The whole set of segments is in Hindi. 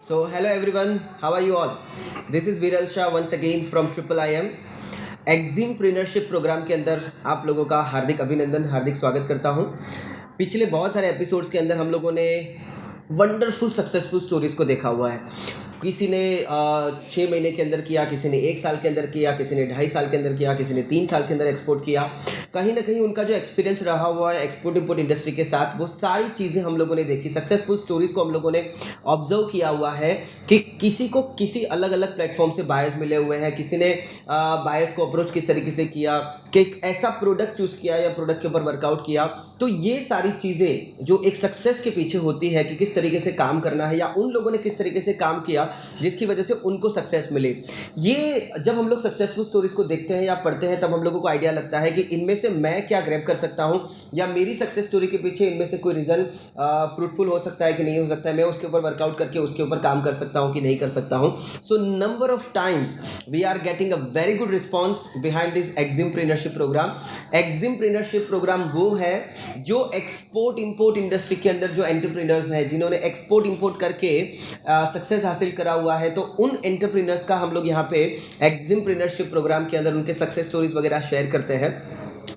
Hello everyone, how are you all? This is Viral Shah once again from Triple IM. Eximpreneurship programme के अंदर आप लोगों का हार्दिक अभिनंदन, हार्दिक स्वागत करता हूं। पिछले बहुत सारे एपिसोड्स के अंदर हम लोगों ने वंडरफुल सक्सेसफुल स्टोरीज़ को देखा हुआ है। किसी ने 6 महीने के अंदर किया, किसी ने 1 साल के अंदर किया, किसी ने 2.5 साल के अंदर किया, किसी ने 3 साल के अंदर एक्सपोर्ट किया। कहीं ना कहीं उनका जो एक्सपीरियंस रहा हुआ है एक्सपोर्ट इंपोर्ट इंडस्ट्री के साथ, वो सारी चीज़ें हम लोगों ने देखी। सक्सेसफुल स्टोरीज़ को हम लोगों ने ऑब्जर्व किया हुआ है कि किसी को किसी अलग अलग प्लेटफॉर्म से बायर्स मिले हुए हैं, किसी ने बायर्स को अप्रोच किस तरीके से किया, कि एक ऐसा प्रोडक्ट चूज़ किया या प्रोडक्ट के ऊपर वर्कआउट किया। तो ये सारी चीज़ें जो एक सक्सेस के पीछे होती है कि किस तरीके से काम करना है या उन लोगों ने किस तरीके से काम किया जिसकी वजह से उनको सक्सेस मिले, ये जब हम लोग सक्सेसफुल स्टोरीज को देखते हैं या पढ़ते हैं तब हम लोगों को आइडिया लगता है कि इनमें से मैं क्या ग्रैब कर सकता हूं या मेरी सक्सेस स्टोरी के पीछे इनमें से कोई रीज़न फ्रूटफुल हो सकता है कि नहीं हो सकता है, मैं उसके ऊपर वर्कआउट करके उसके ऊपर काम कर सकता हूं कि नहीं कर सकता हूं। So number of times we are getting a very good response behind this eximpreneurship programme. Eximpreneurship programme वो है जो एक्सपोर्ट इंपोर्ट इंडस्ट्री के अंदर जो एंटरप्रेन्योर्स हैं जिन्होंने एक्सपोर्ट इंपोर्ट करके सक्सेस हासिल करा हुआ है, तो उन एंटरप्रेन्योर्स का हम लोग यहाँ पे एक्जिमप्रेन्योरशिप प्रोग्राम के अंदर उनके सक्सेस स्टोरीज वगैरह शेयर करते हैं।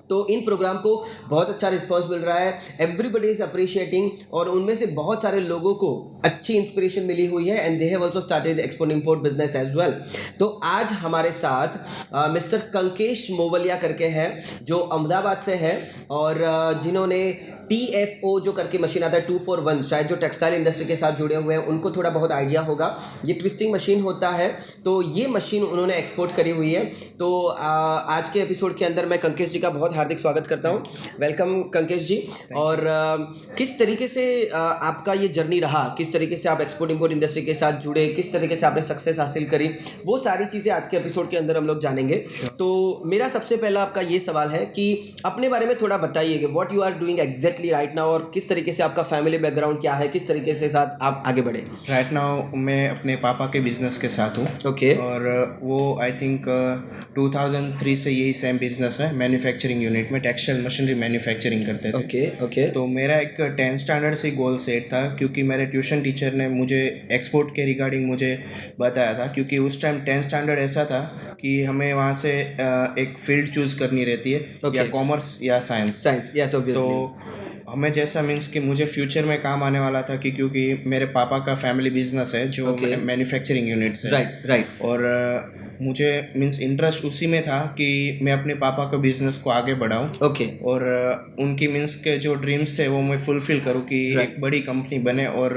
तो इन प्रोग्राम को बहुत अच्छा रिस्पॉन्स मिल रहा है, एवरीबडी इज अप्रिशिएटिंग, और उनमें से बहुत सारे लोगों को अच्छी इंस्पिरेशन मिली हुई है and they have also started export import business as well. तो आज हमारे साथ मिस्टर कंकेश मोवलिया करके हैं जो अहमदाबाद से है और जिन्होंने TFO जो करके मशीन आता है 241, शायद जो टेक्सटाइल इंडस्ट्री के साथ जुड़े हुए हैं उनको थोड़ा बहुत आइडिया होगा। ये ट्विस्टिंग मशीन होता है, तो ये मशीन उन्होंने एक्सपोर्ट करी हुई है। तो आज के एपिसोड के अंदर मैं कंकेश जी का बहुत हार्दिक स्वागत करता हूँ। वेलकम कंकेश जी। और किस तरीके से आपका ये जर्नी रहा, किस तरीके से आप एक्सपोर्ट इंपोर्ट इंडस्ट्री के साथ जुड़े, किस तरीके से आपने सक्सेस हासिल करी, वो सारी चीज़ें आज के एपिसोड के अंदर हम लोग जानेंगे। तो मेरा सबसे पहला आपका ये सवाल है कि अपने बारे में थोड़ा बताइए कि what you are doing exactly right now, और किस तरीके से आपका फैमिली बैकग्राउंड क्या है, किस तरीके से साथ आप आगे बढ़े। राइट नाउ मैं अपने पापा के बिजनेस के साथ हूँ। ओके। और वो आई थिंक 2003 से यही सेम बिजनेस है, मैन्युफैक्चरिंग यूनिट में टेक्सटाइल मशीनरी मैन्युफैक्चरिंग करते थे। Okay okay. तो मेरा एक 10th स्टैंडर्ड से गोल सेट था, क्योंकि मेरे ट्यूशन टीचर ने मुझे एक्सपोर्ट के रिगार्डिंग मुझे बताया था, क्योंकि उस टाइम 10th स्टैंडर्ड ऐसा था कि हमें वहाँ से एक फील्ड चूज़ करनी रहती है, या कॉमर्स या साइंस। Yes obviously. तो हमें जैसा मीन्स कि मुझे फ्यूचर में काम आने वाला था, कि क्योंकि मेरे पापा का फैमिली बिजनेस है जो मैन्युफैक्चरिंग यूनिट्स है। राइट। और मुझे मीन्स इंटरेस्ट उसी में था कि मैं अपने पापा के बिजनेस को आगे बढ़ाऊं। ओके। और उनकी मीन्स के जो ड्रीम्स थे वो मैं फुलफिल करूं कि एक बड़ी कंपनी बने और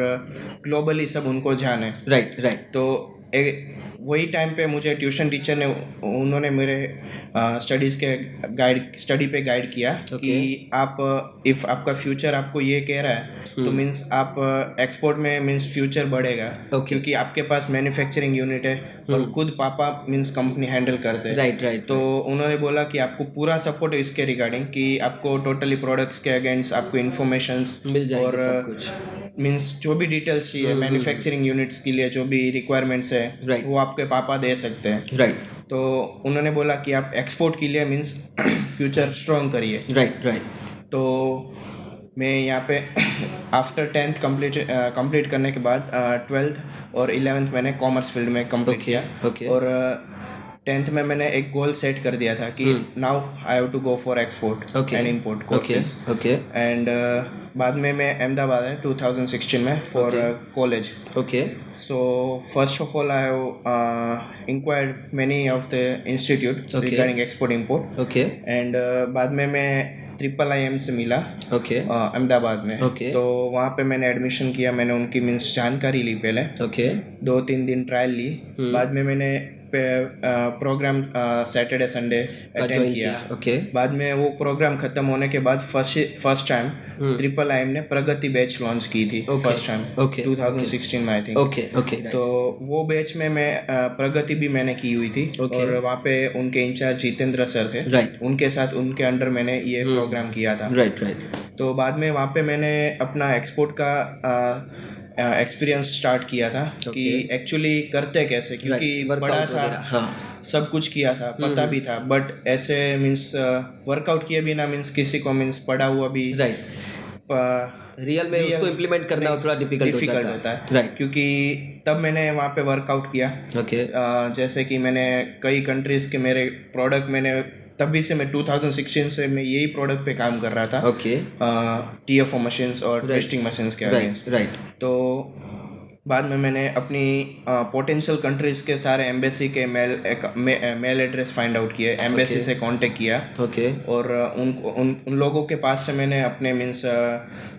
ग्लोबली सब उनको जाने। राइट। तो वही टाइम पे मुझे ट्यूशन टीचर ने उन्होंने मेरे स्टडी पे गाइड किया कि आप इफ़ आपका फ्यूचर आपको ये कह रहा है तो मीन्स आप एक्सपोर्ट में मीन्स फ्यूचर बढ़ेगा, क्योंकि आपके पास मैन्युफैक्चरिंग यूनिट है और खुद पापा मीन्स कंपनी हैंडल करते हैं। राइट। तो उन्होंने बोला कि आपको पूरा सपोर्ट है इसके रिगार्डिंग, कि आपको टोटली प्रोडक्ट्स के अगेंस्ट आपको इन्फॉर्मेशंस मिल जाएगी, और सब कुछ मीन्स जो भी डिटेल्स चाहिए मैन्युफैक्चरिंग यूनिट्स के लिए, जो भी रिक्वायरमेंट्स है वो आपके पापा दे सकते हैं। राइट। तो उन्होंने बोला कि आप एक्सपोर्ट के लिए मीन्स फ्यूचर स्ट्रॉन्ग करिए। राइट। तो मैं यहाँ पे आफ्टर 10th कंप्लीट करने के बाद 12th और 11th मैंने कॉमर्स फील्ड में कंप्लीट किया। और 10th में मैंने एक गोल सेट कर दिया था कि now I have to go for export and import courses. And बाद में मैं अहमदाबाद है 2016 में for college. So first of all I have inquired many of the institute regarding export import. And बाद में मैं ट्रिपल IM से मिला अहमदाबाद में। तो वहाँ पे मैंने एडमिशन किया, मैंने उनकी मीन्स जानकारी ली पहले। 2-3 दिन ट्रायल ली। बाद में मैंने प्रोग्राम सैटरडे संडे अटेंड किया। बाद में वो प्रोग्राम खत्म होने के बाद फर्स्ट टाइम ट्रिपल IM ने प्रगति बैच लॉन्च की थी फर्स्ट टाइम 2016 में आई थिंक। तो वो बैच में मैं प्रगति भी मैंने की हुई थी। और वहाँ पे उनके इंचार्ज जितेंद्र सर थे, उनके साथ उनके अंडर मैंने ये प्रोग्राम किया था। तो बाद में वहाँ पे मैंने अपना एक्सपोर्ट का एक्सपीरियंस स्टार्ट किया था कि एक्चुअली करते कैसे, क्योंकि बड़ा था, सब कुछ किया था, पता भी था, बट ऐसे मीन्स वर्कआउट किए बिना मीन्स किसी को मीन्स पढ़ा हुआ भी रियल में उसको इम्प्लीमेंट करना थोड़ा डिफिकल्ट होता है राइट, क्योंकि तब मैंने वहाँ पे वर्कआउट किया। ओके जैसे कि मैंने कई कंट्रीज़ के मेरे प्रोडक्ट मैंने तभी से मैं 2016 से मैं यही प्रोडक्ट पे काम कर रहा था। ओके TFO मशीन्स और टेस्टिंग मशीन्स के अगेंस्ट। राइट तो बाद में मैंने अपनी पोटेंशियल कंट्रीज़ के सारे एम्बेसी के मेल एड्रेस फाइंड आउट किए, एम्बेसी से कांटेक्ट किया। ओके और उन लोगों के पास से मैंने अपने मीन्स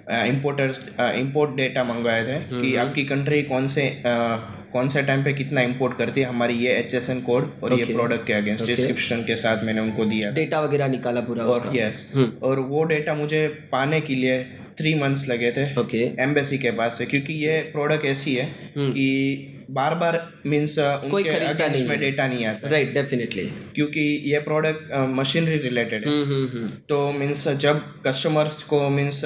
इंपोर्ट डेटा मंगवाए थे कि आपकी कंट्री कौन से टाइम पे कितना इंपोर्ट करती है, हमारी ये HSN कोड और ये प्रोडक्ट के अगेंस्ट डिस्क्रिप्शन के साथ मैंने उनको दिया, डेटा वगैरह निकाला पूरा और यस और वो डेटा मुझे पाने के लिए 3 months लगे थे एम्बेसी के पास से, क्योंकि ये प्रोडक्ट ऐसी है कि बार बार मीन्स उनके अगेंस्ट में डेटा नहीं आता। राइट डेफिनेटली, क्योंकि ये प्रोडक्ट मशीनरी रिलेटेड है। तो मीन्स जब कस्टमर्स को मीन्स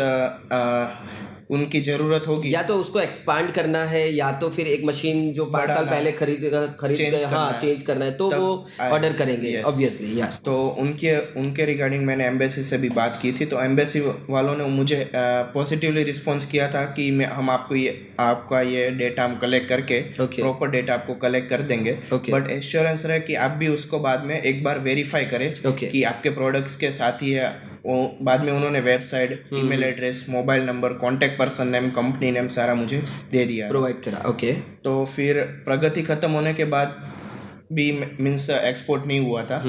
उनकी ज़रूरत होगी, या तो उसको एक्सपांड करना है या तो फिर एक मशीन जो 5 साल पहले खरीद चेंज करना है तो वो ऑर्डर करेंगे ऑब्वियसली। यस, तो उनके रिगार्डिंग मैंने एम्बेसी से भी बात की थी। तो एम्बेसी वालों ने मुझे पॉजिटिवली रिस्पॉन्स किया था कि हम आपका ये डेटा हम कलेक्ट करके प्रॉपर डेटा आपको कलेक्ट कर देंगे, बट एश्योरेंस रहे कि आप भी उसको बाद में एक बार वेरीफाई करें कि आपके प्रोडक्ट्स के साथ ही है। वो बाद में उन्होंने website, email address, mobile number, contact person name, company name सारा मुझे दे दिया, प्रोवाइड करा। ओके तो फिर प्रगति ख़त्म होने के बाद भी मीन्स एक्सपोर्ट नहीं हुआ था।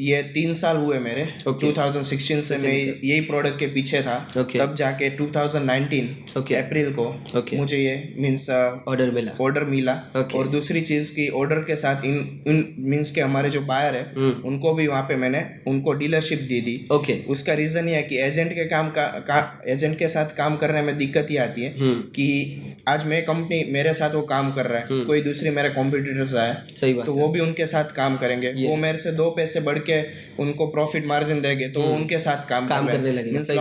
ये 3 साल हुए मेरे। 2016 से मैं यही प्रोडक्ट के पीछे था। तब जाके 2019 अप्रैल को मुझे ये मीन्स ऑर्डर मिला। और दूसरी चीज़ की ऑर्डर के साथ इन मीन्स के हमारे जो बायर है उनको भी वहाँ पे मैंने उनको डीलरशिप दे दी। उसका रीज़न ये है कि एजेंट के साथ काम करने में दिक्कत ही आती है कि आज मैं कंपनी मेरे साथ वो काम कर रहा है, कोई दूसरी मेरे कॉम्पिटिटर्स आए तो वो भी उनके साथ काम करेंगे, वो मेरे से 2 पैसे बढ़ के उनको प्रॉफिट मार्जिन देंगे तो वो उनके साथ काम करने लगे।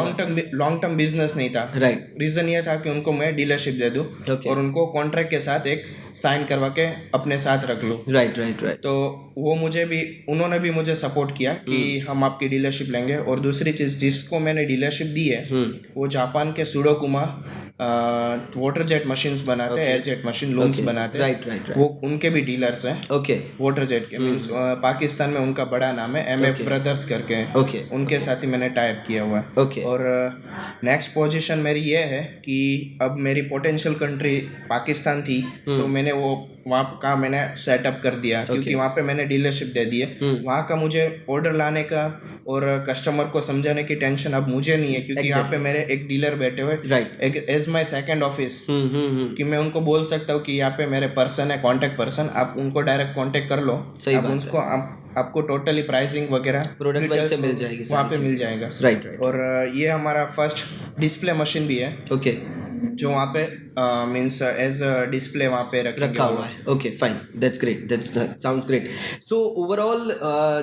लॉन्ग टर्म बिजनेस नहीं था। राइट, रीजन ये था कि उनको मैं डीलरशिप दे दूं और उनको कॉन्ट्रैक्ट के साथ एक साइन करवा के अपने साथ रख लूं। राइट। तो वो उन्होंने भी मुझे सपोर्ट किया कि हम आपकी डीलरशिप लेंगे। और दूसरी चीज जिसको मैंने डीलरशिप दी है वो जापान के सुडोकुमा वाटर जेट मशीन्स बनाते हैं, एयर जेट मशीन लूम्स बनाते हैं। राइट। वो उनके भी डीलर्स हैं। वाटर जेट के मीन्स पाकिस्तान में उनका बड़ा नाम है MF ब्रदर्स करके। उनके साथ ही मैंने टाइप किया हुआ है। और नेक्स्ट पोजीशन मेरी ये है कि अब मेरी पोटेंशियल कंट्री पाकिस्तान थी तो मैंने वो वहाँ का मैंने सेटअप कर दिया, क्योंकि वहाँ पे मैंने डीलरशिप दे दी है। वहाँ का मुझे ऑर्डर लाने का और कस्टमर को समझाने की टेंशन अब मुझे नहीं है, क्योंकि यहाँ पे मेरे एक डीलर बैठे हुए, एक एज माई सेकेंड ऑफिस, कि मैं उनको बोल सकता हूँ कि यहाँ पे मेरे पर्सन है, कॉन्टेक्ट पर्सन, आप उनको डायरेक्ट कॉन्टेक्ट कर लो। आप उनको आपको टोटली प्राइसिंग वगैरह प्रोडक्ट वाइज से मिल जाएगी, वहाँ पे मिल जाएगा। राइट। और ये हमारा फर्स्ट डिस्प्ले मशीन भी है जो वहाँ पे मीन्स एज डिस्प्ले वहाँ पे रखा हुआ है। Okay fine, that's great, that's sounds great. So overall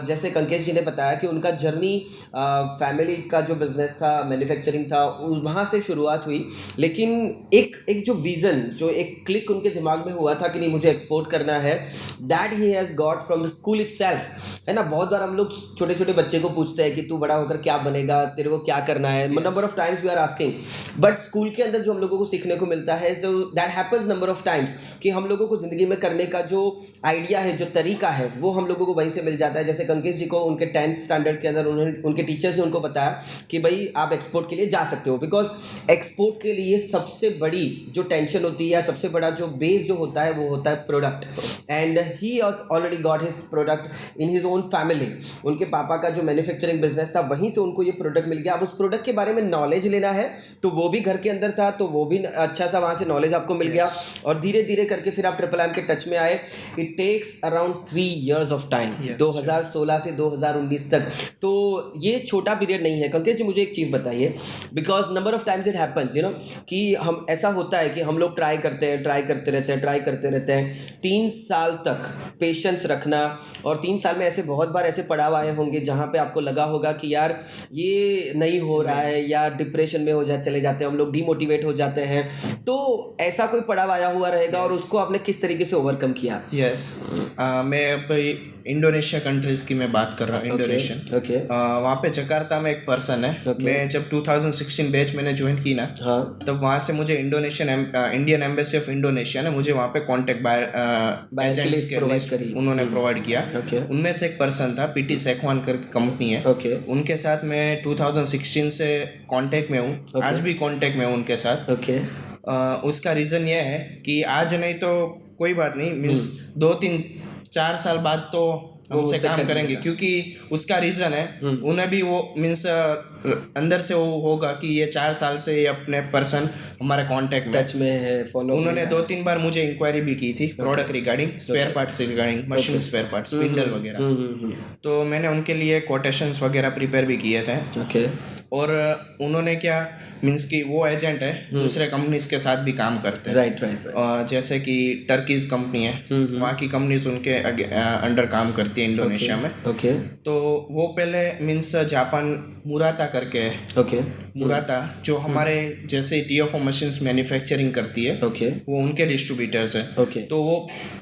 जैसे कंकेश जी ने बताया कि उनका जर्नी फैमिली का जो बिजनेस था, मैन्युफैक्चरिंग था, वहाँ से शुरुआत हुई, लेकिन एक जो विज़न, जो एक क्लिक उनके दिमाग में हुआ था कि नहीं मुझे एक्सपोर्ट करना है, that he has got from the school itself, है ना। बहुत बार हम लोग छोटे छोटे बच्चे को पूछते हैं कि तू बड़ा होकर क्या बनेगा, तेरे को क्या करना है, number of times we are asking, but school के अंदर जो हम लोगों को सीखने को मिलता है, तो that happens number of times कि हम लोगों को ज़िंदगी में करने का जो आइडिया है, जो तरीका है, वो हम लोगों को वहीं से मिल जाता है। जैसे कंकेश जी को उनके 10th स्टैंडर्ड के अंदर उनके टीचर्स ने उनको बताया कि भाई आप एक्सपोर्ट के लिए जा सकते हो, बिकॉज एक्सपोर्ट के लिए सबसे बड़ी जो टेंशन होती है या सबसे बड़ा जो बेस जो होता है वो होता है product, and he has already got his product in his own family. उनके पापा का जो मैन्युफैक्चरिंग बिजनेस था वहीं से उनको ये प्रोडक्ट मिल गया। अब उस प्रोडक्ट के बारे में नॉलेज लेना है तो वो भी घर के अंदर था, तो वो भी अच्छा सा वहाँ से नॉलेज आपको मिल गया, और धीरे धीरे करके फिर आप ट्रिपल एम के टच में आए। It takes around 3 years of time, 2016 से 2019 तक, तो ये छोटा पीरियड नहीं है। कंकेश जी मुझे एक चीज़ बताइए, because number of times it happens, you know, कि हम ऐसा होता है कि हम लोग ट्राई करते रहते हैं 3 साल तक पेशेंस रखना, और 3 साल में ऐसे बहुत बार ऐसे पड़ाव आए होंगे जहाँ पे आपको लगा होगा कि यार ये नहीं हो रहा है, या डिप्रेशन में चले जाते हैं हम लोग, डीमोटिवेट हो जाते हैं। तो ऐसा कोई पड़ाव आया हुआ रहेगा और उसको आपने किस तरीके से ओवरकम किया? यस, मैं अब इंडोनेशिया कंट्रीज की मैं बात कर रहा हूँ। Indonesian, okay. वहाँ पे जकार्ता में एक पर्सन है। मैं जब 2016 बैच मैंने ज्वाइन की ना, हाँ, तब वहाँ से मुझे इंडियन एम्बेसी ऑफ इंडोनेशिया ने मुझे वहाँ पे कॉन्टेक्ट बाय एजेंट्स के उन्होंने प्रोवाइड किया। उनमें से एक पर्सन था, पीटी सेखवान करके कंपनी है। उनके साथ मैं 2016 से कांटेक्ट में हूँ, आज भी कांटेक्ट में हूँ उनके साथ। उसका रीज़न ये है कि आज नहीं तो कोई बात नहीं, मीन्स 2-3-4 साल बाद तो हमसे काम करेंगे, क्योंकि उसका रीज़न है उन्हें भी वो मीन्स अंदर से वो होगा कि ये 4 साल से ये अपने पर्सन हमारे कांटेक्ट में टच में है, फॉलो। उन्होंने 2-3 बार मुझे इंक्वायरी भी की थी product regarding, spare parts regarding, machine spare parts, spindle वगैरह। तो मैंने उनके लिए कोटेशंस वगैरह प्रिपेयर भी किए थे। और उन्होंने क्या मीन्स कि वो एजेंट है, दूसरे कंपनीज के साथ भी काम करते हैं। राइट। जैसे कि टर्कीज कंपनी है, वहाँ की कंपनीज उनके अंडर काम करती है इंडोनेशिया में। तो वो पहले मीन्स जापान मुराता करके है। मुराता जो हमारे जैसे टीएफओ मशीन्स मैन्युफैक्चरिंग करती है, वो उनके डिस्ट्रीब्यूटर्स है। तो वो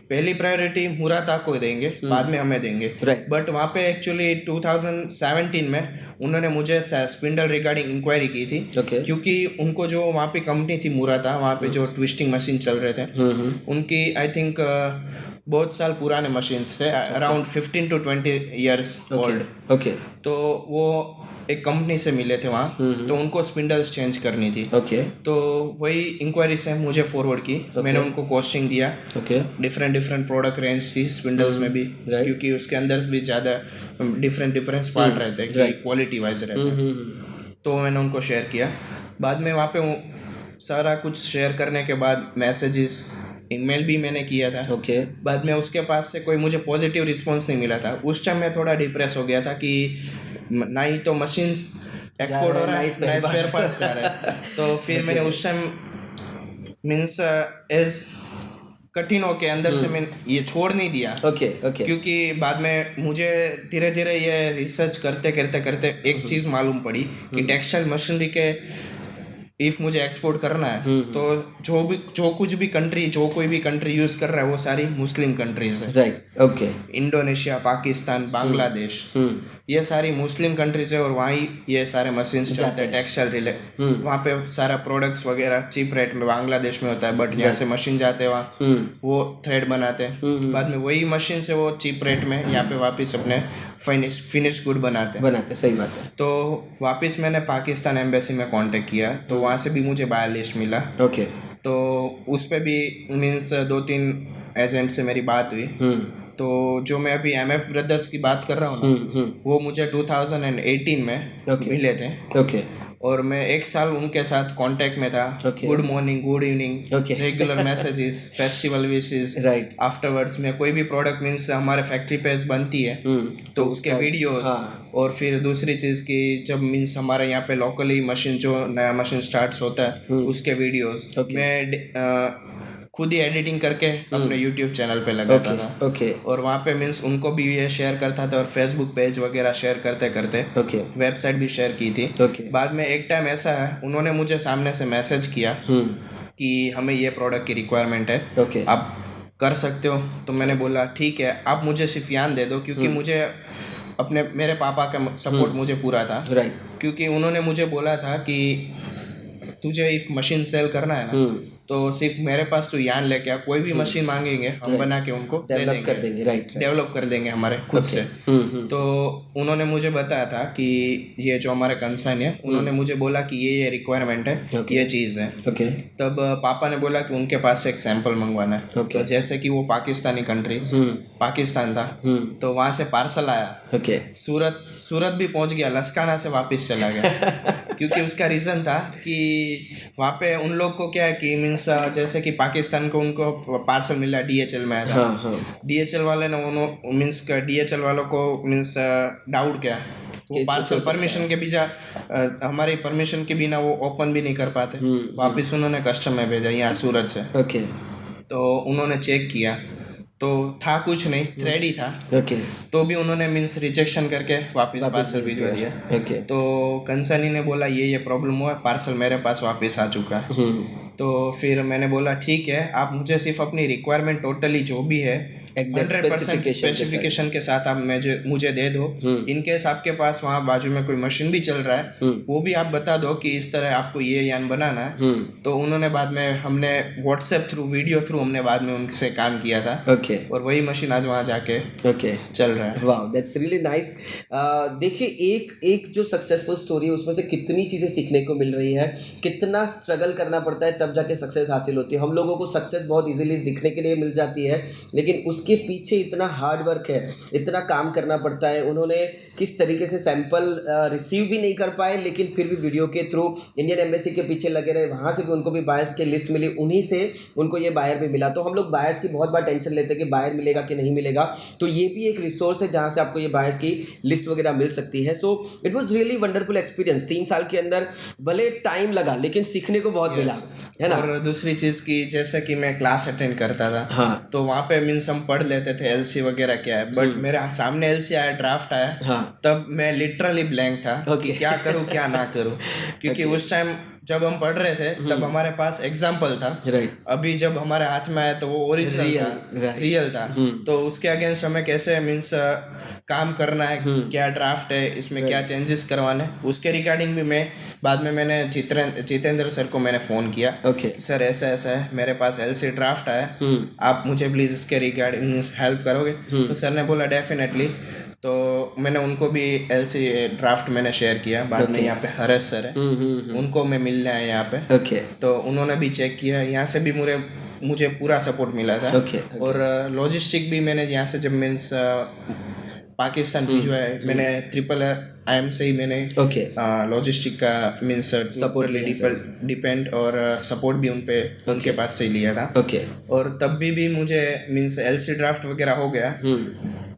पहली प्रायोरिटी मुराता को देंगे, बाद में हमें देंगे। बट वहाँ पे एक्चुअली 2017 में उन्होंने मुझे स्पिंडल रिगार्डिंग इंक्वायरी की थी, क्योंकि उनको जो वहाँ पे कंपनी थी मुराता, वहाँ पे जो ट्विस्टिंग मशीन चल रहे थे, उनकी आई थिंक बहुत साल पुराने मशीन्स थे, अराउंड 15 to 20 years ओल्ड। तो वो एक कंपनी से मिले थे वहाँ, तो उनको स्पिंडल्स चेंज करनी थी। तो वही इंक्वायरी से मुझे फॉरवर्ड की। मैंने उनको कॉस्टिंग दिया, डिफरेंट प्रोडक्ट रेंज थी स्पिंडल्स में भी, क्योंकि उसके अंदर भी ज़्यादा डिफरेंट पार्ट रहते हैं कि क्वालिटी वाइज रहते हैं। तो मैंने उनको शेयर किया। बाद में वहाँ पे सारा कुछ शेयर करने के बाद मैसेजेस, ईमेल भी मैंने किया था। बाद में उसके पास से कोई मुझे पॉजिटिव रिस्पॉन्स नहीं मिला था। उस टाइम मैं थोड़ा डिप्रेस हो गया था कि ना ही तो मशीन्स एक्सपोर्ट हो रहा है, ना स्पेयर पार्ट्स जा रहा है। तो फिर मैंने उस टाइम मीन्स एज कठिन होके अंदर से मैंने ये छोड़ नहीं दिया। क्योंकि बाद में मुझे धीरे धीरे ये रिसर्च करते करते एक चीज़ मालूम पड़ी कि टेक्सटाइल मशीनरी के इफ़ मुझे एक्सपोर्ट करना है, तो जो कुछ भी कंट्री, जो कोई भी कंट्री यूज़ कर रहा है वो सारी मुस्लिम कंट्रीज है। इंडोनेशिया, पाकिस्तान, बांग्लादेश, ये सारी मुस्लिम कंट्रीज है और वहाँ ही ये सारे मशीन्स चलते हैं टेक्सटाइल रिलेट। वहाँ पे सारा प्रोडक्ट्स वगैरह चीप रेट में बांग्लादेश में होता है, बट यहाँ से मशीन जाते हैं वहाँ वो थ्रेड बनाते हैं, बाद में वही मशीन से वो चीप रेट में यहाँ पे वापस अपने फिनिश गुड बनाते हैं। सही बात है। तो वापस मैंने पाकिस्तान एम्बेसी में कांटेक्ट किया, तो वहाँ से भी मुझे बाय लिस्ट मिला। तो उस पर भी मीन्स 2-3 एजेंट से मेरी बात हुई। तो जो मैं अभी MF ब्रदर्स की बात कर रहा हूँ ना, वो मुझे 2018 में मिले थे। और मैं 1 साल उनके साथ कांटेक्ट में था। Good morning, good evening, regular messages, festival wishes. Afterwards में कोई भी प्रोडक्ट मीन्स हमारे फैक्ट्री पे बनती है, तो उसके वीडियोस। और फिर दूसरी चीज़ की जब मीन्स हमारे यहाँ पे लोकली मशीन, जो नया मशीन स्टार्ट होता है, उसके वीडियोस मैं खुद ही एडिटिंग करके अपने यूट्यूब चैनल पे लगाता था। और वहाँ पे मीन्स उनको भी ये शेयर करता था, और फेसबुक पेज वगैरह शेयर करते करते वेबसाइट भी शेयर की थी। बाद में एक टाइम ऐसा है, उन्होंने मुझे सामने से मैसेज किया कि हमें ये प्रोडक्ट की रिक्वायरमेंट है, आप कर सकते हो? तो मैंने बोला ठीक है, आप मुझे सिर्फ यान दे दो, क्योंकि मुझे मेरे पापा का सपोर्ट मुझे पूरा था। क्योंकि उन्होंने मुझे बोला था कि तुझे इफ मशीन सेल करना है ना, तो सिर्फ मेरे पास तो यान लेके आ, कोई भी मशीन मांगेंगे हम बना के उनको डेवलप कर देंगे हमारे खुद से। तो उन्होंने मुझे बताया था कि ये जो हमारे कंसर्न है, उन्होंने मुझे बोला कि ये रिक्वायरमेंट है, ये चीज़ है। तब पापा ने बोला कि उनके पास से एक सैंपल मंगवाना है। तो जैसे कि वो पाकिस्तानी कंट्री, पाकिस्तान था, तो वहाँ से पार्सल आया। सूरत भी पहुँच गया, लस्काना से वापस चला गया। क्योंकि उसका रीज़न था कि वहाँ पे उन लोग को क्या है कि मीन्स जैसे कि पाकिस्तान को उनको पार्सल मिला, DHL में आया था। DHL वाले ने मीन्स DHL वालों को मीन्स डाउट किया, वो पार्सल परमिशन के बिना, हमारी परमिशन के बिना वो ओपन भी नहीं कर पाते। वापस उन्होंने कस्टम में भेजा यहाँ सूरत से। तो उन्होंने चेक किया तो था कुछ नहीं, थ्रेड ही था। तो भी उन्होंने मीन्स रिजेक्शन करके वापस पार्सल भिजवा दिया। तो कंसर्नी ने बोला ये प्रॉब्लम हुआ, पार्सल मेरे पास वापस आ चुका है। तो फिर मैंने बोला ठीक है, आप मुझे सिर्फ अपनी रिक्वायरमेंट टोटली जो भी है 100% स्पेसिफिकेशन के साथ आप मुझे दे दो। इनकेस आपके पास वहाँ बाजू में कोई मशीन भी चल रहा है वो भी आप बता दो कि इस तरह आपको ये यान बनाना है। तो उन्होंने बाद में हमने व्हाट्सएप थ्रू वीडियो थ्रू हमने बाद में उनसे काम किया था। और वही मशीन आज वहाँ जाके चल रहा है। वाह, दैट्स रियली नाइस। देखिए एक जो सक्सेसफुल स्टोरी है उसमें से कितनी चीज़ें सीखने को मिल रही है, कितना स्ट्रगल करना पड़ता है तब जाके सक्सेस हासिल होती है। हम लोगों को सक्सेस बहुत इजीली दिखने के लिए मिल जाती है, लेकिन उसके पीछे इतना हार्ड वर्क है, इतना काम करना पड़ता है। उन्होंने किस तरीके से सैंपल रिसीव भी नहीं कर पाए, लेकिन फिर भी वीडियो के थ्रू इंडियन एम्बेसी के पीछे लगे रहे, वहाँ से भी उनको भी बायर्स की लिस्ट मिली, उन्हीं से उनको ये बायर भी मिला। तो हम लोग बायर्स की बहुत बार टेंशन लेते हैं कि बायर मिलेगा कि नहीं मिलेगा, तो ये भी एक रिसोर्स है जहाँ से आपको ये बायर्स की लिस्ट वगैरह मिल सकती है। So it was really wonderful experience. 3 साल के अंदर भले टाइम लगा लेकिन सीखने को बहुत मिला, है ना। और दूसरी चीज़ की जैसे कि मैं क्लास अटेंड करता था, हाँ, तो वहाँ पे मीन्स हम पढ़ लेते थे एलसी वगैरह क्या है, बट मेरे सामने एलसी आया, ड्राफ्ट आया, हाँ, तब मैं लिटरली ब्लैंक था कि क्या करूँ क्या ना करूँ। क्योंकि उस टाइम जब हम पढ़ रहे थे तब हमारे पास एग्जाम्पल था, अभी जब हमारे हाथ में आया तो वो ओरिजिनल था, रियल था। तो उसके अगेंस्ट हमें कैसे मीन्स काम करना है, क्या ड्राफ्ट है, इसमें क्या चेंजेस करवाने, उसके रिगार्डिंग भी मैं बाद में मैंने जितेंद्र सर को मैंने फ़ोन किया कि सर ऐसा ऐसा है, मेरे पास एलसी ड्राफ्ट आया, आप मुझे प्लीज़ इसके रिगार्डिंग हेल्प करोगे। तो सर ने बोला डेफिनेटली। तो मैंने उनको भी एलसी ड्राफ्ट मैंने शेयर किया। बाद में यहाँ पे हर्ष सर है, उनको मैं मिलने आया यहाँ पे। तो उन्होंने भी चेक किया, यहाँ से भी मुझे पूरा सपोर्ट मिला था। और लॉजिस्टिक भी मैंने यहाँ से जब मीन्स पाकिस्तान भिजवा है, मैंने IIM से ही मैंने लॉजिस्टिक का मीन्स सपोर्ट डिपेंड और सपोर्ट भी उनके पास से ही लिया था। और तब भी मुझे मीन्स एलसी ड्राफ्ट वगैरह हो गया,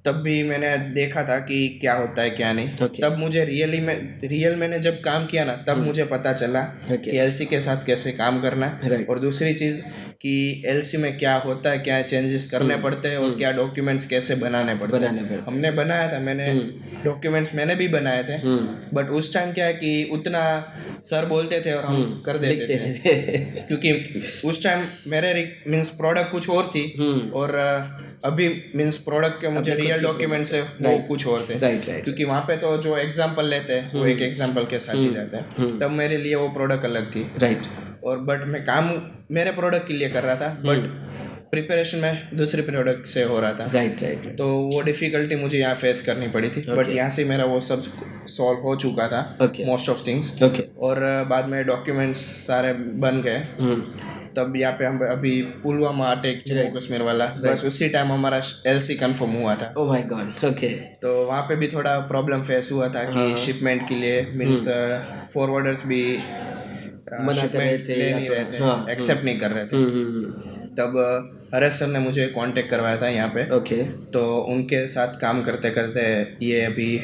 तब भी मैंने देखा था कि क्या होता है क्या नहीं। तब मुझे रियल मैंने जब काम किया ना, तब मुझे पता चला कि एलसी के साथ कैसे काम करना है। और दूसरी चीज़ कि एलसी में क्या होता है, क्या चेंजेस करने पड़ते हैं, और क्या डॉक्यूमेंट्स कैसे बनाने पड़ते हैं। हमने बनाया था, मैंने डॉक्यूमेंट्स मैंने भी बनाए थे, बट उस टाइम क्या है कि उतना सर बोलते थे और हम कर देते थे। क्योंकि उस टाइम मेरे मीन्स प्रोडक्ट कुछ और थी, और अभी मीन्स प्रोडक्ट के मुझे रियल डॉक्यूमेंट्स है वो कुछ और थे। क्योंकि वहाँ पे तो जो एग्जाम्पल लेते हैं वो एक एग्जाम्पल के साथ ही लेते हैं, तब मेरे लिए वो प्रोडक्ट अलग थी। और बट मैं काम मेरे प्रोडक्ट के लिए कर रहा था, बट प्रिपरेशन में दूसरे प्रोडक्ट से हो रहा था। तो वो डिफ़िकल्टी मुझे यहाँ फेस करनी पड़ी थी, बट यहाँ से मेरा वो सब सॉल्व हो चुका था, मोस्ट ऑफ थिंग्स। और बाद में डॉक्यूमेंट्स सारे बन गए। तब यहाँ पे हम अभी पुलवामा अटैक जम्मू कश्मीर वाला, बस उसी टाइम हमारा एलसी कंफर्म हुआ था। Oh my God. तो वहाँ पे भी थोड़ा प्रॉब्लम फेस हुआ था कि शिपमेंट के लिए मीन्स फॉरवर्डर्स भी मना कर रहे थे, ले नहीं रहे थे, एक्सेप्ट नहीं कर रहे थे। तब हर्ष सर ने मुझे कांटेक्ट करवाया था यहाँ पे। तो उनके साथ काम करते करते ये अभी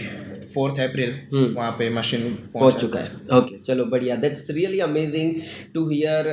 4 अप्रैल वहाँ पे मशीन पहुँच चुका है। चलो बढ़िया। That's really amazing to hear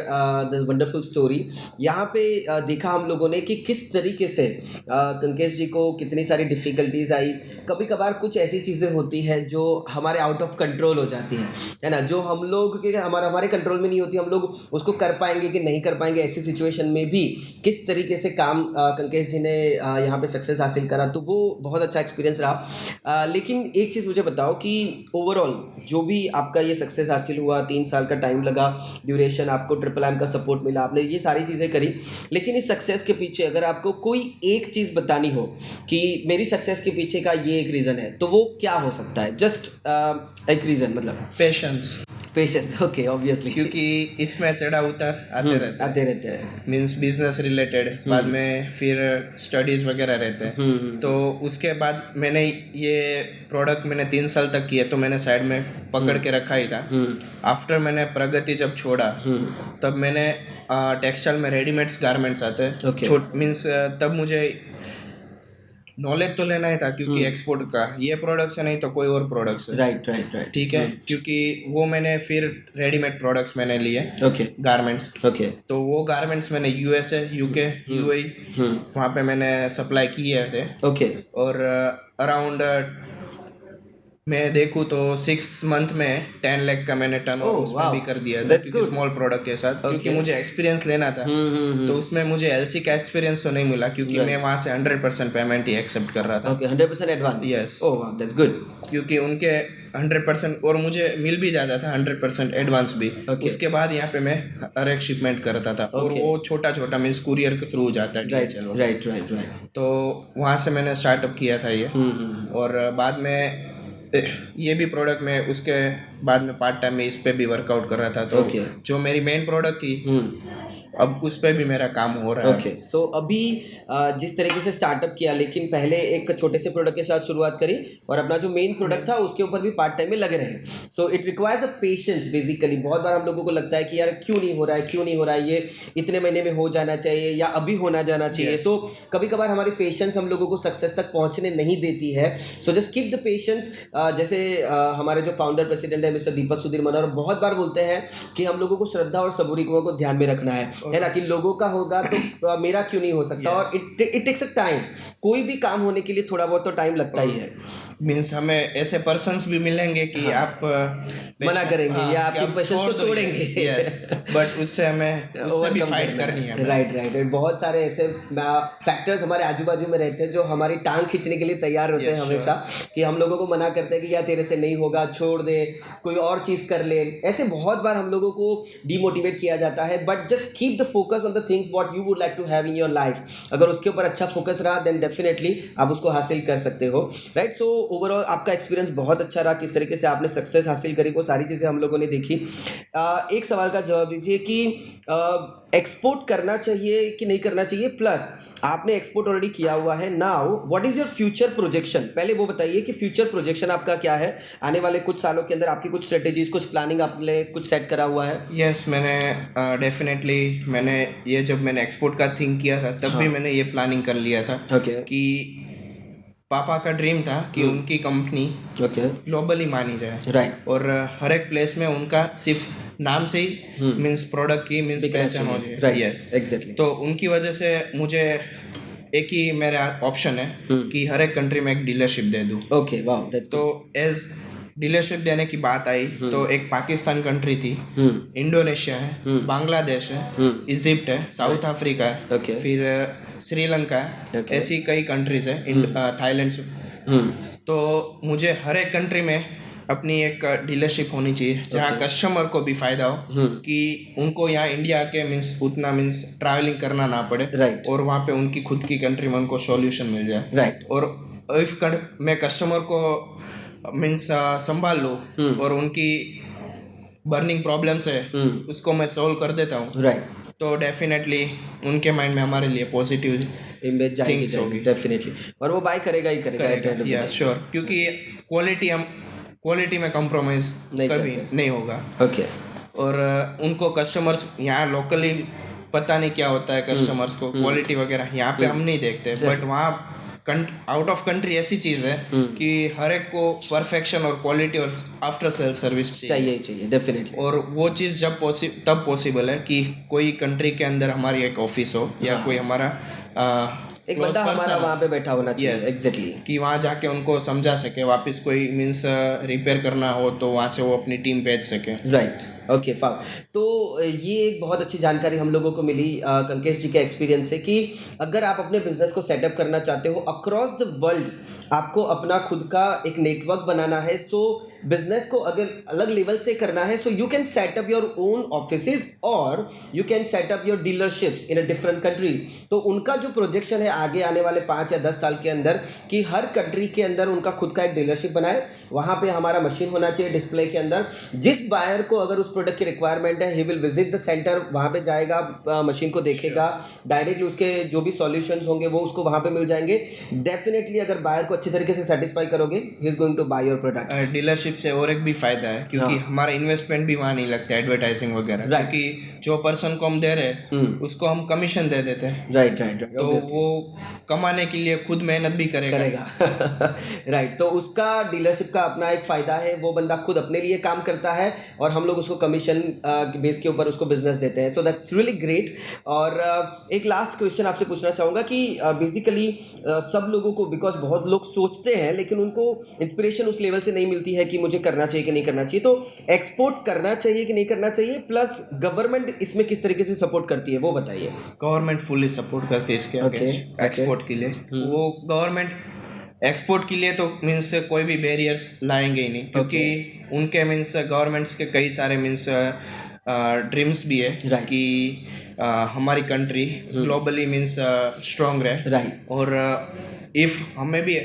this wonderful story. यहाँ पे देखा हम लोगों ने कि किस तरीके से कंकेश जी को कितनी सारी डिफ़िकल्टीज आई। कभी कभार कुछ ऐसी चीज़ें होती हैं जो हमारे आउट ऑफ कंट्रोल हो जाती हैं, है ना, जो हम लोग के हमारे कंट्रोल में नहीं होती, हम लोग उसको कर पाएंगे कि नहीं कर पाएंगे। ऐसी सिचुएशन में भी किस तरीके से काम कंकेश जी ने यहाँ पे सक्सेस हासिल करा, तो वो बहुत अच्छा एक्सपीरियंस रहा। लेकिन एक चीज़ मुझे बताओ कि ओवरऑल जो भी आपका ये सक्सेस हासिल हुआ, 3 साल का टाइम लगा, ड्यूरेशन, आपको IIM का सपोर्ट मिला, आपने ये सारी चीज़ें करी, लेकिन इस सक्सेस के पीछे अगर आपको कोई एक चीज़ बतानी हो कि मेरी सक्सेस के पीछे का ये एक रीज़न है, तो वो क्या हो सकता है? जस्ट एक रीज़न, मतलब पेशेंस। ओके, ऑब्वियसली, क्योंकि इसमें चढ़ा उतार आते रहते हैं। मीन्स बिजनेस रिलेटेड, बाद में फिर स्टडीज़ वगैरह रहते हैं। तो उसके बाद मैंने ये प्रोडक्ट मैंने 3 साल तक किया, तो मैंने साइड में पकड़ के रखा ही था। आफ्टर मैंने प्रगति जब छोड़ा, तब मैंने टेक्सटाइल में रेडीमेड्स गारमेंट्स आते हैं, मीन्स तब मुझे नॉलेज तो लेना ही था, क्योंकि एक्सपोर्ट का ये प्रोडक्ट्स है, नहीं तो कोई और प्रोडक्ट्स है। राइट। ठीक है, क्योंकि वो मैंने फिर रेडीमेड प्रोडक्ट्स मैंने लिए, गारमेंट्स। तो वो गारमेंट्स मैंने USA, UK, UAE वहाँ पे मैंने सप्लाई किए थे। और अराउंड मैं देखूँ तो 6 मंथ में 10 लाख का मैंने टर्न Oh, उसमें wow. भी कर दिया था, That's क्योंकि good. स्मॉल प्रोडक्ट के साथ, क्योंकि Okay. मुझे एक्सपीरियंस लेना था। तो उसमें मुझे एलसी का एक्सपीरियंस तो नहीं मिला, क्योंकि मैं वहाँ से 100% पेमेंट ही एक्सेप्ट कर रहा था। Okay, 100% advance. Yes. Oh wow, that's good. क्योंकि उनके 100% और मुझे मिल भी जाता था 100% एडवांस भी। Okay. उसके बाद यहाँ पे मैं हर एक शिपमेंट करता था, और Okay. वो छोटा छोटा मीन्स कुरियर के थ्रू जाता है Right, DHL। right. तो वहाँ से मैंने स्टार्टअप किया था ये। और बाद में ये भी प्रोडक्ट में उसके बाद में पार्ट टाइम में इस पे भी वर्कआउट कर रहा था। तो Okay. जो मेरी मेन प्रोडक्ट थी अब उस पे भी मेरा काम हो रहा है। ओके, सो अभी जिस तरीके से स्टार्टअप किया, लेकिन पहले एक छोटे से प्रोडक्ट के साथ शुरुआत करी और अपना जो मेन प्रोडक्ट था उसके ऊपर भी पार्ट टाइम में लगे रहे। So it requires a patience basically. बहुत बार हम लोगों को लगता है कि यार क्यों नहीं हो रहा है, ये इतने महीने में हो जाना चाहिए या अभी होना जाना चाहिए। सो कभी कभार हमारी पेशेंस हम लोगों को सक्सेस तक पहुंचने नहीं देती है। So just keep the patience. जैसे हमारे जो फाउंडर प्रेसिडेंट है मिस्टर दीपक सुधीर मनोहर बहुत बार बोलते हैं कि हम लोगों को श्रद्धा और सबूरियों को ध्यान में रखना है ना, कि लोगों का होगा तो मेरा क्यों नहीं हो सकता। और इट टेक्स अ टाइम। कोई भी काम होने के लिए थोड़ा बहुत तो टाइम लगता ही है। मीन्स हमें ऐसे पर्सन्स भी मिलेंगे कि आप मना करेंगे या आपकी पेशेंस को तोड़ेंगे। यस, बट उससे हमें उससे भी फाइट करनी है। राइट। बहुत सारे ऐसे फैक्टर्स हमारे आजू बाजू में रहते हैं जो हमारी टांग खींचने के लिए तैयार होते हैं हमेशा, कि हम लोगों को मना करते हैं कि यार तेरे से नहीं होगा, छोड़ दे, कोई और चीज़ कर ले। ऐसे बहुत बार हम लोगों को डीमोटिवेट किया जाता है। But just keep the focus on the things what you would like to have in your life. अगर उसके ऊपर अच्छा फोकस रहा देन डेफिनेटली आप उसको हासिल कर सकते हो। राइट। सो ओवरऑल आपका एक्सपीरियंस बहुत अच्छा रहा, किस तरीके से आपने सक्सेस हासिल करी, वो सारी चीज़ें हम लोगों ने देखी। एक सवाल का जवाब दीजिए कि एक्सपोर्ट करना चाहिए कि नहीं करना चाहिए, प्लस आपने एक्सपोर्ट ऑलरेडी किया हुआ है। Now what is your future projection? पहले वो बताइए कि फ्यूचर प्रोजेक्शन आपका क्या है आने वाले कुछ सालों के अंदर। आपकी कुछ स्ट्रेटेजीज, कुछ प्लानिंग आपने कुछ सेट करा हुआ है? यस, मैंने डेफिनेटली मैंने ये जब मैंने एक्सपोर्ट का थिंक किया था तब भी मैंने ये प्लानिंग कर लिया था। कि पापा का ड्रीम था कि उनकी कंपनी ग्लोबली मानी जाए। राइट। और हर एक प्लेस में उनका सिर्फ नाम से ही मीन्स प्रोडक्ट की मीन्स पहचान हो जाए। Yes, exactly. तो उनकी वजह से मुझे एक ही मेरा ऑप्शन है कि हर एक कंट्री में एक डीलरशिप दे दूँ। ओके, वाओ, दैट्स तो एज डीलरशिप देने की बात आई तो एक पाकिस्तान कंट्री थी, इंडोनेशिया है, बांग्लादेश है, इजिप्ट है, साउथ अफ्रीका है, फिर श्रीलंका है, ऐसी कई कंट्रीज है, थाईलैंड से। तो मुझे हर एक कंट्री में अपनी एक डीलरशिप होनी चाहिए जहाँ कस्टमर को भी फायदा हो, कि उनको यहाँ इंडिया के उतना ट्रैवलिंग करना ना पड़े। और वहाँ पे उनकी खुद की कंट्री में उनको सॉल्यूशन मिल जाए। और इफ मैं कस्टमर को संभाल लूँ और उनकी बर्निंग प्रॉब्लम्स है उसको मैं सॉल्व कर देता हूँ, तो डेफिनेटली उनके माइंड में हमारे लिए पॉजिटिव इमेज जाएगी डेफिनेटली, और वो बाय करेगा ही करेगा। या श्योर, क्योंकि क्वालिटी में कंप्रोमाइज कभी नहीं होगा। ओके। और उनको कस्टमर्स यहाँ लोकली पता नहीं क्या होता है, कस्टमर्स को क्वालिटी वगैरह यहाँ पे हम नहीं देखते, बट वहाँ आउट ऑफ कंट्री ऐसी चीज़ है कि हर एक को परफेक्शन और क्वालिटी और आफ्टर सेल सर्विस चाहिए डेफिनेटली। और वो चीज़ तब पॉसिबल है कि कोई कंट्री के अंदर हमारी एक ऑफिस हो या कोई हमारा एक बंदा हमारा वहाँ पे बैठा होना चाहिए। एग्जैक्टली। कि वहाँ जाके उनको समझा सके, वापस कोई रिपेयर करना हो तो वहाँ से वो अपनी टीम भेज सके। राइट। Okay, fine. तो ये एक बहुत अच्छी जानकारी हम लोगों को मिली कंकेश जी के एक्सपीरियंस से, कि अगर आप अपने बिजनेस को सेटअप करना चाहते हो अक्रॉस द वर्ल्ड, आपको अपना खुद का एक नेटवर्क बनाना है। सो बिजनेस को अगर अलग लेवल से करना है, so you can set up your own offices और you can set up your dealerships in different countries. तो उनका जो प्रोजेक्शन है आगे आने वाले 5 या 10 साल के अंदर, कि हर कंट्री के अंदर उनका खुद का एक डीलरशिप बनाए, वहाँ पे हमारा मशीन होना चाहिए डिस्प्ले के अंदर। जिस बायर को अगर उस प्रोडक्ट की रिक्वायरमेंट है, he will visit the centre, वहाँ पे जाएगा, मशीन को देखेगा, डायरेक्टली उसके जो भी सॉल्यूशंस होंगे वो उसको वहाँ पे मिल जाएंगे। डेफिनेटली अगर बायर को अच्छी तरीके से सेटिस्फाई करोगे, he is going to buy your product. Dealership से और एक भी फायदा है, क्योंकि हमारा इन्वेस्टमेंट भी वहाँ नहीं लगता एडवर्टाइजिंग वगैरह, क्योंकि जो पर्सन को हम दे रहे हैं उसको हम कमीशन दे देते हैं। राइट। तो वो कमाने के लिए खुद मेहनत भी करेगा। राइट तो उसका डीलरशिप का अपना एक फ़ायदा है, वो बंदा खुद अपने लिए काम करता है और हम लोग उसको कमीशन बेस के ऊपर उसको बिजनेस देते हैं। So that's really great. और एक लास्ट क्वेश्चन आपसे पूछना चाहूँगा कि बेसिकली सब लोगों को, बिकॉज बहुत लोग सोचते हैं लेकिन उनको इंस्पिरेशन उस लेवल से नहीं मिलती है कि मुझे करना चाहिए कि नहीं करना चाहिए, तो एक्सपोर्ट करना चाहिए कि नहीं करना चाहिए, प्लस गवर्नमेंट इसमें किस तरीके से सपोर्ट करती है वो बताइए। गवर्नमेंट फुल्ली सपोर्ट करती है इसके अगेंस्ट एक्सपोर्ट के लिए। वो गवर्नमेंट एक्सपोर्ट के लिए तो मीन्स कोई भी बैरियर्स लाएंगे ही नहीं, क्योंकि उनके मीन्स गवर्नमेंट्स के कई सारे मीन्स ड्रीम्स भी है कि हमारी कंट्री ग्लोबली मीन्स स्ट्रॉन्ग रहे। और इफ़ हमें भी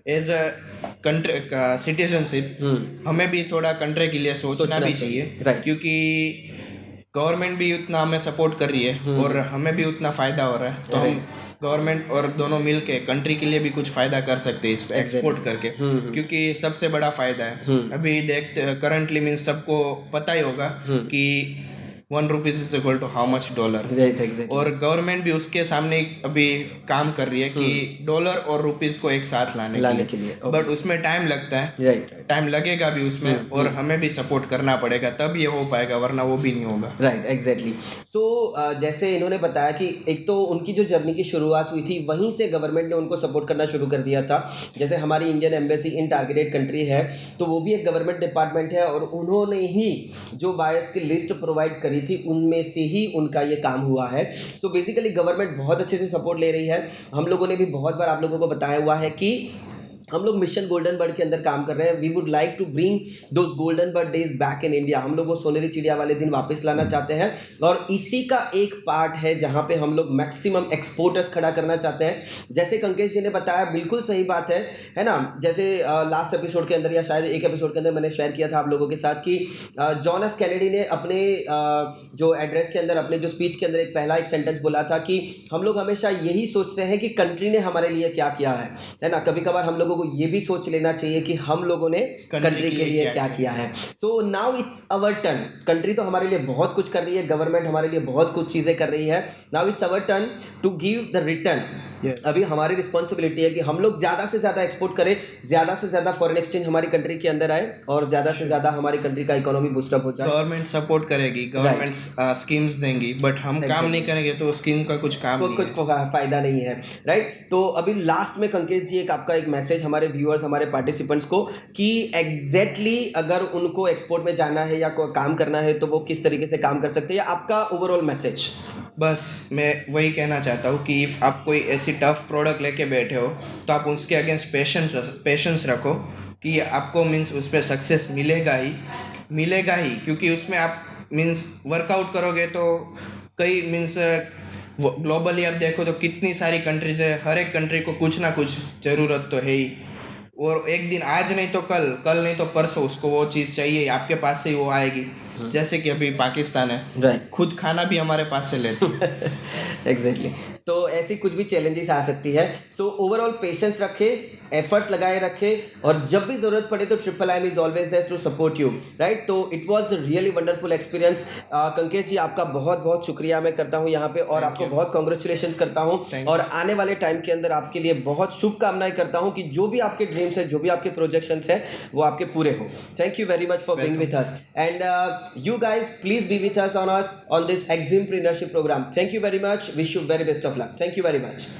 एज अ कंट्री का सिटीजनशिप हमें भी थोड़ा कंट्री के लिए सोचना भी चाहिए, क्योंकि गवर्नमेंट भी उतना हमें सपोर्ट कर रही है और हमें भी उतना फ़ायदा हो रहा है, तो हम गवर्नमेंट और दोनों मिल के कंट्री के लिए भी कुछ फ़ायदा कर सकते हैं इस पे एक्सपोर्ट करके, क्योंकि सबसे बड़ा फ़ायदा है। अभी देखते करंटली मीन्स सबको पता ही होगा कि 1 rupees is equal to how much $1। और गवर्नमेंट भी उसके सामने अभी काम कर रही है कि डॉलर और रुपीज़ को एक साथ लाने के लिए। बट उसमें टाइम लगता है, टाइम लगेगा भी उसमें, और हमें भी सपोर्ट करना पड़ेगा, तब ये हो पाएगा, वरना वो भी नहीं होगा। Right exactly. सो जैसे इन्होंने बताया कि एक तो उनकी जो जर्नी की शुरुआत हुई थी वहीं से गवर्नमेंट ने उनको सपोर्ट करना शुरू कर दिया था। जैसे हमारी Indian embassy in targeted country है तो वो भी एक गवर्नमेंट डिपार्टमेंट है, और उन्होंने ही जो बायर्स की लिस्ट प्रोवाइड करी थी उनमें से ही उनका ये काम हुआ है। सो बेसिकली गवर्नमेंट बहुत अच्छे से सपोर्ट ले रही है। हम लोगों ने भी बहुत बार आप लोगों को बताया हुआ है कि हम लोग मिशन गोल्डन बर्ड के अंदर काम कर रहे हैं। We would like to bring those golden bird days back in India. हम लोग वो सोनेरी चिड़िया वाले दिन वापस लाना चाहते हैं, और इसी का एक पार्ट है जहां पे हम लोग मैक्सिमम एक्सपोर्टर्स खड़ा करना चाहते हैं। जैसे कंकेश जी ने बताया, बिल्कुल सही बात है ना। जैसे लास्ट एपिसोड के अंदर या शायद एक एपिसोड के अंदर मैंने शेयर किया था आप लोगों के साथ कि जॉन एफ कैनेडी ने अपने जो एड्रेस के अंदर, अपने जो स्पीच के अंदर एक पहला एक सेंटेंस बोला था कि हम लोग हमेशा यही सोचते हैं कि कंट्री ने हमारे लिए क्या किया है ना। कभी कभार हम लोगों को ये भी सोच लेना चाहिए कि हम लोगों ने कंट्री के लिए क्या किया है। So now it's our turn. Country तो हमारे लिए बहुत कुछ कर रही है, गवर्नमेंट हमारे लिए बहुत कुछ चीज़ें कर रही है। Now it's our turn to give the return. अभी हमारी रिस्पॉन्सिबिलिटी है कि हम लोग ज़्यादा से ज़्यादा एक्सपोर्ट करें, ज़्यादा से ज़्यादा फॉरेन एक्सचेंज हमारी कंट्री के अंदर आए, और ज़्यादा से ज़्यादा हमारी कंट्री का इकोनॉमी बूस्टअप हो जाए। गवर्नमेंट सपोर्ट करेगी, गवर्नमेंट स्कीम्स देंगी, बट हम काम नहीं करेंगे तो स्कीम का कुछ काम नहीं, कुछ फ़ायदा नहीं है। राइट। तो अभी लास्ट में कंकेश जी आपका एक मैसेज हमारे व्यूअर्स, हमारे पार्टिसिपेंट्स को, कि एग्जैक्टली अगर उनको एक्सपोर्ट में जाना है या कोई काम करना है तो वो किस तरीके से काम कर सकते हैं, आपका ओवरऑल मैसेज। बस मैं वही कहना चाहता हूँ कि इफ़ आप कोई ऐसी टफ प्रोडक्ट लेके बैठे हो तो आप उसके अगेंस्ट पेशेंस रखो कि आपको मीन्स उस पर सक्सेस मिलेगा ही, क्योंकि उसमें आप मीन्स वर्कआउट करोगे तो कई मीन्स ग्लोबली आप देखो तो कितनी सारी कंट्रीज है, हर एक कंट्री को कुछ ना कुछ ज़रूरत तो है ही, और एक दिन आज नहीं तो कल नहीं तो परसों उसको वो चीज़ चाहिए, आपके पास से ही वो आएगी। जैसे कि अभी पाकिस्तान है, खुद खाना भी हमारे पास से लेते हैं। एग्जैक्टली। तो ऐसी कुछ भी चैलेंजेस आ सकती है। सो ओवरऑल पेशेंस रखें, एफर्ट्स लगाए रखें, और जब भी ज़रूरत पड़े तो IIIM is always there to support you. Right. तो it was really wonderful experience. Kankesh ji आपका बहुत बहुत शुक्रिया मैं करता हूँ यहाँ पे, और आपको बहुत कॉन्ग्रेचुलेशन करता हूँ, और आने वाले टाइम के अंदर आपके लिए बहुत शुभकामनाएं करता हूँ कि जो भी आपके ड्रीम्स है, जो भी आपके प्रोजेक्शंस है, वो आपके पूरे हो। Thank you very much for being with us, and you guys please be with us on this Eximpreneurship program. Thank you very much. Wish you very best of luck. Thank you very much.